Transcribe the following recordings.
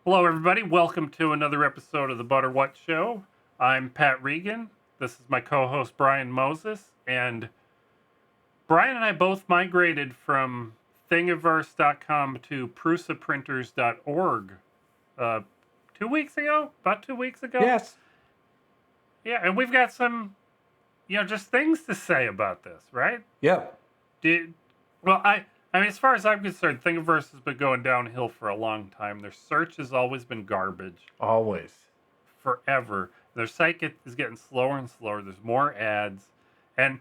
Hello, everybody. Welcome to another episode of the Butter What Show. I'm Pat Regan. This is my co-host Brian Moses, and Brian and I both migrated from Thingiverse.com to PrusaPrinters.org 2 weeks ago. About 2 weeks ago. Yes. Yeah, and we've got some, just things to say about this, right? Yep. I mean, as far as I'm concerned, Thingiverse has been going downhill for a long time. Their search has always been garbage. Always. Forever. Their site is getting slower and slower. There's more ads. And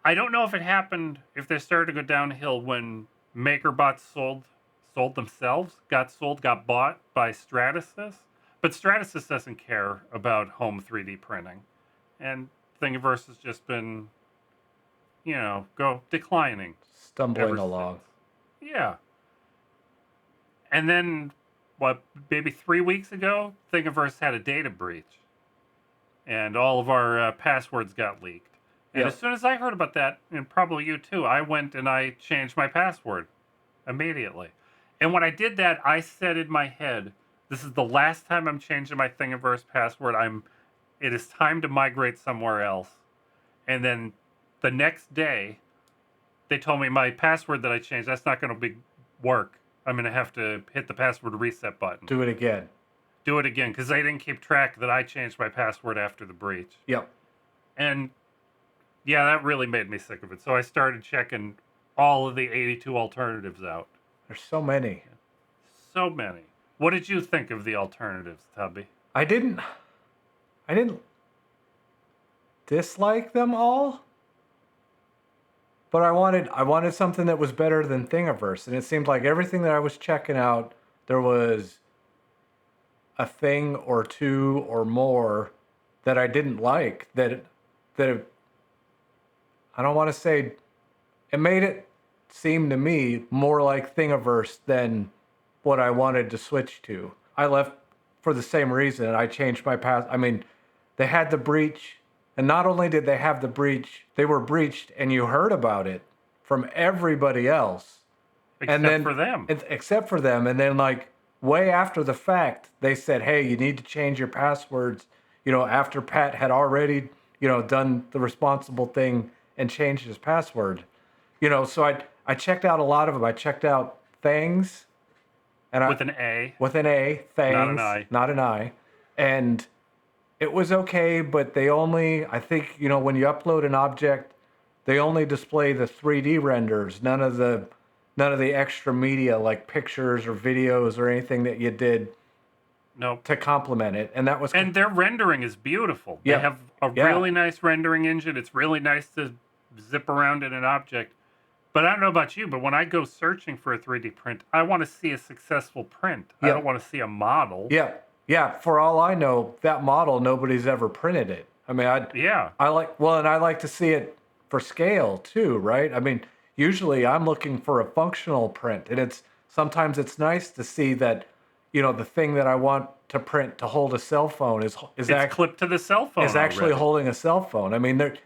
I don't know if it happened, if they started to go downhill when MakerBots sold themselves, got bought by Stratasys. But Stratasys doesn't care about home 3D printing. And Thingiverse has just been, declining. Stumbling along. Yeah. And then, maybe 3 weeks ago, Thingiverse had a data breach. And all of our passwords got leaked. And Yep. as soon as I heard about that, and probably you too, I went and I changed my password immediately. And when I did that, I said in my head, this is the last time I'm changing my Thingiverse password. It is time to migrate somewhere else. And then the next day, they told me my password that I changed, that's not going to work. I'm going to have to hit the password reset button. Do it again. Do it again, because they didn't keep track that I changed my password after the breach. Yep. And yeah, that really made me sick of it. So I started checking all of the 82 alternatives out. There's so many. So many. What did you think of the alternatives, Tubby? I didn't dislike them all, but I wanted something that was better than Thingiverse, and it seemed like everything that I was checking out, there was a thing or two or more that I didn't like. I don't want to say, it made it seem to me more like Thingiverse than what I wanted to switch to. I left for the same reason. I changed my path. I mean, they had the breach, and not only did they have the breach, they were breached, and you heard about it from everybody else. Except for them. Except for them. And then, like, way after the fact, they said, hey, you need to change your passwords, after Pat had already, done the responsible thing and changed his password. So I checked out a lot of them. I checked out Things. With an A. With an A, Things. Not an I. Not an I. And it was okay, but they only, I think, when you upload an object, they only display the 3D renders, none of the extra media like pictures or videos or anything that you did to complement it. And that was And their rendering is beautiful. They have a really nice rendering engine. It's really nice to zip around in an object. But I don't know about you, but when I go searching for a 3D print, I want to see a successful print. I don't want to see a model. Yeah. For all I know, that model, nobody's ever printed it. I mean, I like to see it for scale too, right? I mean, usually I'm looking for a functional print, and sometimes it's nice to see that, the thing that I want to print to hold a cell phone is clipped to the cell phone. Is actually holding a cell phone. I mean,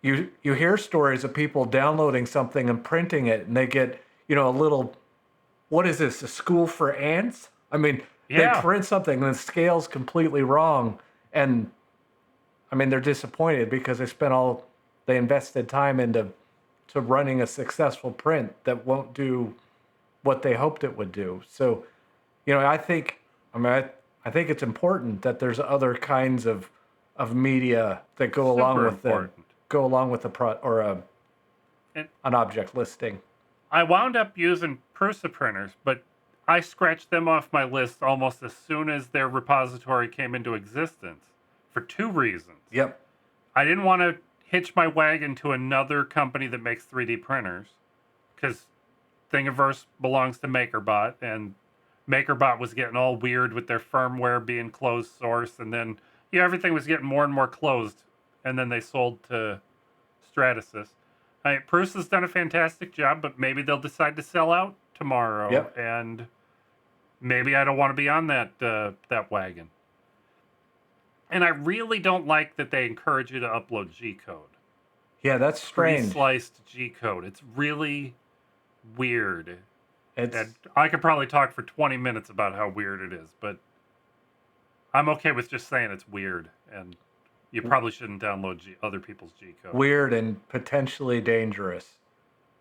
you hear stories of people downloading something and printing it, and they get, a little, what is this, a school for ants? I mean, they print something and the scale's completely wrong, and I mean, they're disappointed because they invested time into running a successful print that won't do what they hoped it would do. So, I think it's important that there's other kinds of media that go along with an object listing. I wound up using PrusaPrinters, but I scratched them off my list almost as soon as their repository came into existence for two reasons. Yep. I didn't want to hitch my wagon to another company that makes 3D printers because Thingiverse belongs to MakerBot, and MakerBot was getting all weird with their firmware being closed source, and then everything was getting more and more closed, and then they sold to Stratasys. Prusa's done a fantastic job, but maybe they'll decide to sell out tomorrow, and maybe I don't want to be on that wagon. And I really don't like that they encourage you to upload G-code. Yeah, that's strange. Pre-sliced G-code. It's really weird. It's And I could probably talk for 20 minutes about how weird it is, but I'm okay with just saying it's weird, and you probably shouldn't download other people's G code. weird and potentially dangerous,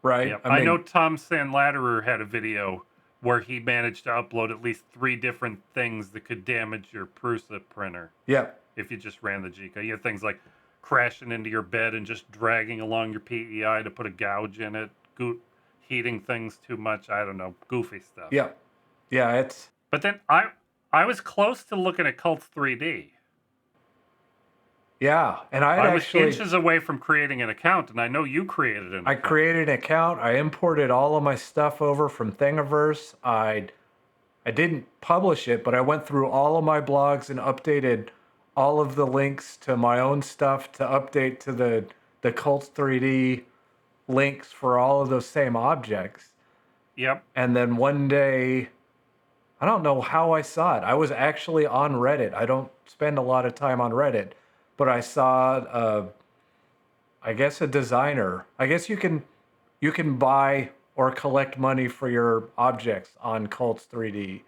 right? Yep. I I know mean, Tom Sandlatterer had a video where he managed to upload at least 3 different things that could damage your Prusa printer yeah, if you just ran the G code. You have things like crashing into your bed and just dragging along your PEI to put a gouge in it, heating things too much. I don't know, goofy stuff. yeah, yeah. It's But then I was close to looking at Cults3D. yeah, and I had I was actually inches away from creating an account, and I know you created an I account. created an account. I imported all of my stuff over from Thingiverse. I didn't publish it, but I went through all of my blogs and updated all of the links to my own stuff to update to the Cults3D links for all of those same objects. Yep. And then one day, I don't know how I saw it. I was actually on Reddit. I don't spend a lot of time on Reddit, but I saw I guess a designer. I guess you can buy or collect money for your objects on Cults3D.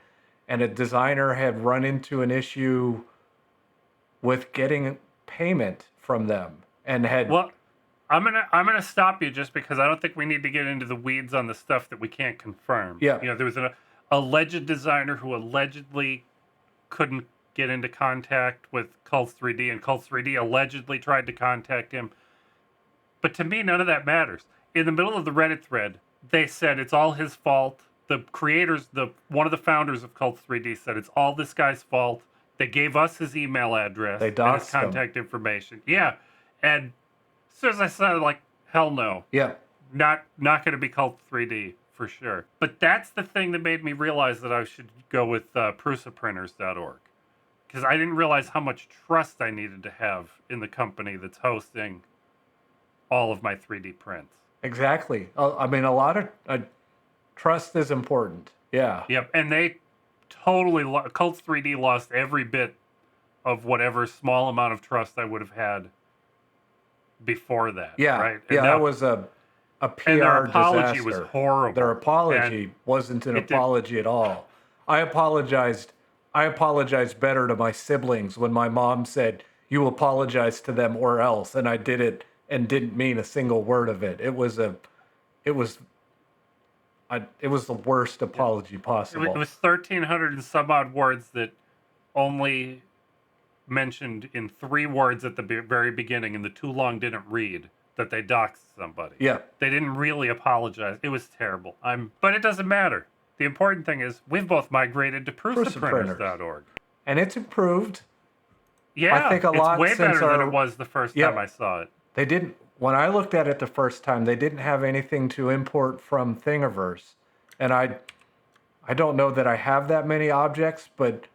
And a designer had run into an issue with getting payment from them and had Well, I'm gonna stop you just because I don't think we need to get into the weeds on the stuff that we can't confirm. Yeah. You know, there was an alleged designer who allegedly couldn't get into contact with Cults3D, and Cults3D allegedly tried to contact him. But to me, none of that matters. In the middle of the Reddit thread, they said it's all his fault. The creators, one of the founders of Cults3D said it's all this guy's fault. They gave us his email address They and doxed his contact information. Yeah, and as soon as I said, like, hell no, yeah. not going to be Cults3D for sure. But that's the thing that made me realize that I should go with PrusaPrinters.org, because I didn't realize how much trust I needed to have in the company that's hosting all of my 3D prints. Exactly. I mean, a lot of trust is important. Yeah. Yep, and they totally Cults3D lost every bit of whatever small amount of trust I would have had before that. Yeah. Right. Yeah. And now, That was a PR and their apology disaster. was horrible. Their apology And wasn't an it did- apology at all. I apologized. I apologized better to my siblings when my mom said, "You apologize to them or else," and I did it and didn't mean a single word of it. It was the worst apology possible. It was 1,300 and some odd words that only mentioned in 3 words at the very beginning, and the too long didn't read that they doxed somebody. Yeah. They didn't really apologize. It was terrible. But it doesn't matter. The important thing is we've both migrated to PrusaPrinters.org. And it's improved. Yeah, I think a it's lot way since better than our- it was the first Yeah. time I saw it. They didn't, when I looked at it the first time, they didn't have anything to import from Thingiverse. And I don't know that I have that many objects, but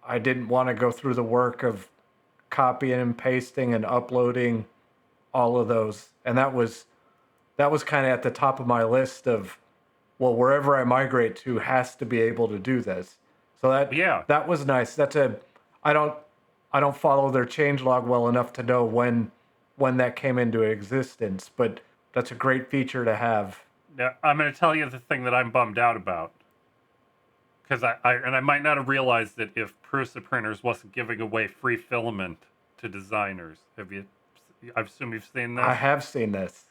I didn't want to go through the work of copying and pasting and uploading all of those. And that was kind of at the top of my list of, well, wherever I migrate to has to be able to do this. So that was nice. I don't follow their changelog well enough to know when that came into existence, but that's a great feature to have. Now, I'm going to tell you the thing that I'm bummed out about. Because I might not have realized that if Prusa Printers wasn't giving away free filament to designers. I assume you've seen this? I have seen this.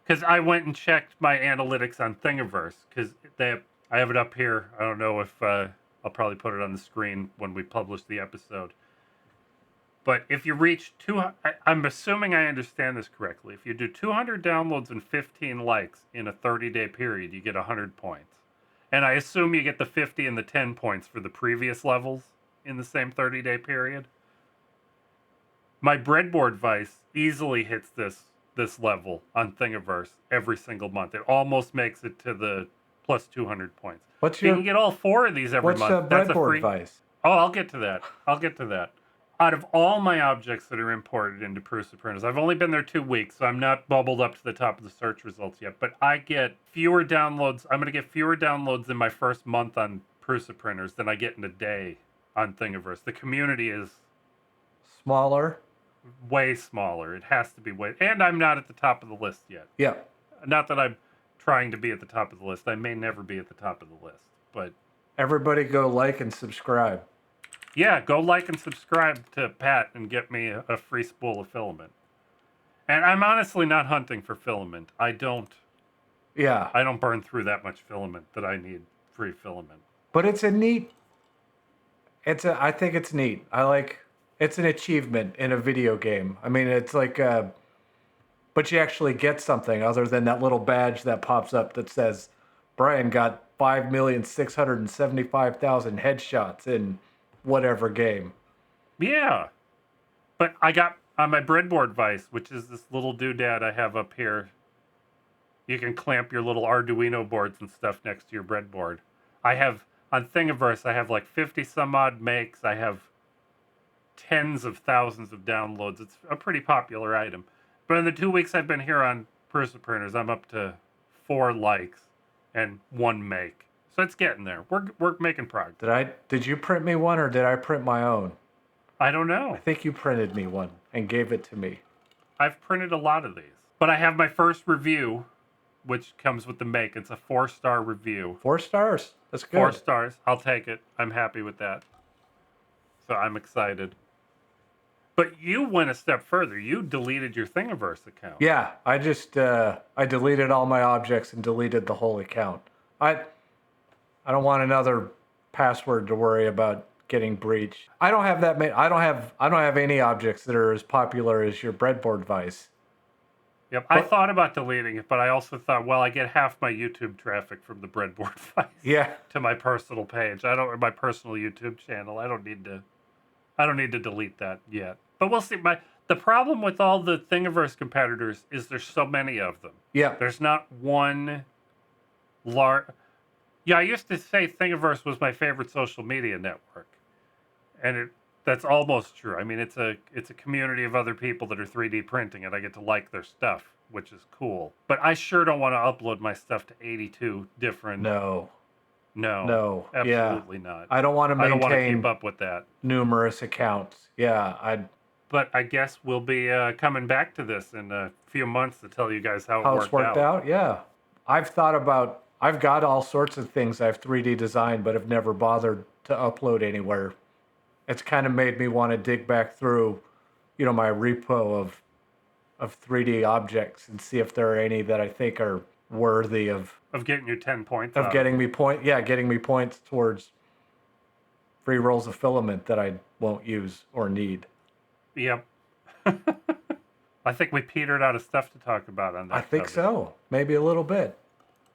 Because I went and checked my analytics on Thingiverse. Because I have it up here. I don't know if I'll probably put it on the screen when we publish the episode. But if you reach I'm assuming I understand this correctly. If you do 200 downloads and 15 likes in a 30-day period, you get 100 points. And I assume you get the 50 and the 10 points for the previous levels in the same 30-day period. My breadboard vice easily hits this level on Thingiverse every single month. It almost makes it to the plus 200 points. You can get all 4 of these every month. What's the breadboard vice? Oh, I'll get to that. Out of all my objects that are imported into PrusaPrinters, I've only been there 2 weeks, so I'm not bubbled up to the top of the search results yet, but I get fewer downloads. I'm going to get fewer downloads in my first month on PrusaPrinters than I get in a day on Thingiverse. The community is smaller, way smaller. It has to be way, and I'm not at the top of the list yet. Yeah. Not that I'm trying to be at the top of the list. I may never be at the top of the list, but Everybody go like and subscribe. yeah, go like and subscribe to Pat and get me a free spool of filament. And I'm honestly not hunting for filament. I don't Yeah. burn through that much filament that I need free filament. But I think it's neat. It's an achievement in a video game. I mean, it's like, but you actually get something other than that little badge that pops up that says, Brian got 5,675,000 headshots in whatever game. Yeah. But I got on my breadboard vise, which is this little doodad I have up here. You can clamp your little Arduino boards and stuff next to your breadboard. I have, on Thingiverse, I have like 50 some odd makes. I have tens of thousands of downloads. It's a pretty popular item. But in the 2 weeks I've been here on PrusaPrinters, I'm up to 4 likes and 1 make. So it's getting there. We're making progress. Did you print me one or did I print my own? I don't know. I think you printed me one and gave it to me. I've printed a lot of these. But I have my first review, which comes with the make. It's a 4-star review. 4 stars. That's good. 4 stars. I'll take it. I'm happy with that. So I'm excited. But you went a step further. You deleted your Thingiverse account. Yeah, I just I deleted all my objects and deleted the whole account. I don't want another password to worry about getting breached. I don't have that many. I don't have any objects that are as popular as your breadboard vise. Yep. I thought about deleting it, but I also thought, well, I get half my YouTube traffic from the breadboard vise. Yeah. To my personal page. My personal YouTube channel. I don't need to delete that yet. But we'll see. The problem with all the Thingiverse competitors is there's so many of them. Yeah. There's not one large. Yeah, I used to say Thingiverse was my favorite social media network, and that's almost true. I mean, it's a community of other people that are 3D printing, and I get to like their stuff, which is cool. But I sure don't want to upload my stuff to 82 different. No, absolutely not. I don't want to maintain. I don't want to keep up with that. Numerous accounts. Yeah, But I guess we'll be coming back to this in a few months to tell you guys how it's worked out. Yeah, I've got all sorts of things I've 3D designed, but have never bothered to upload anywhere. It's kind of made me want to dig back through, my repo of 3D objects and see if there are any that I think are worthy of getting your 10 points. Of getting me points towards free rolls of filament that I won't use or need. Yep. I think we petered out of stuff to talk about on that. I think so. Maybe a little bit.